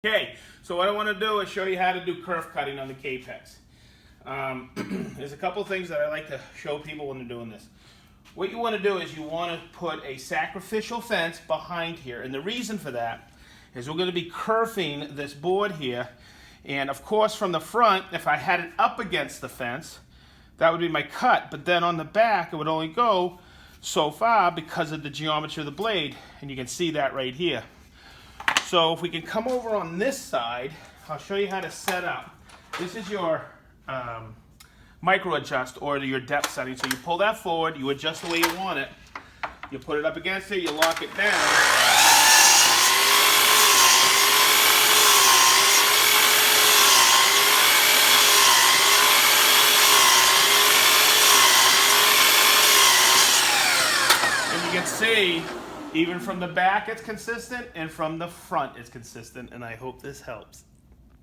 Okay, so what I want to do is show you how to do kerf cutting on the KAPEX. There's a couple things that I like to show people when they're doing this. What you want to do is you want to put a sacrificial fence behind here, and the reason for that is we're going to be kerfing this board here, and of course from the front, if I had it up against the fence, that would be my cut, but then on the back it would only go so far because of the geometry of the blade, and you can see that right here. So if we can come over on this side, I'll show you how to set up. This is your micro adjust or your depth setting. So you pull that forward, you adjust the way you want it, you put it up against it, you lock it down. And you can see, even from the back it's consistent, and from the front it's consistent, and I hope this helps.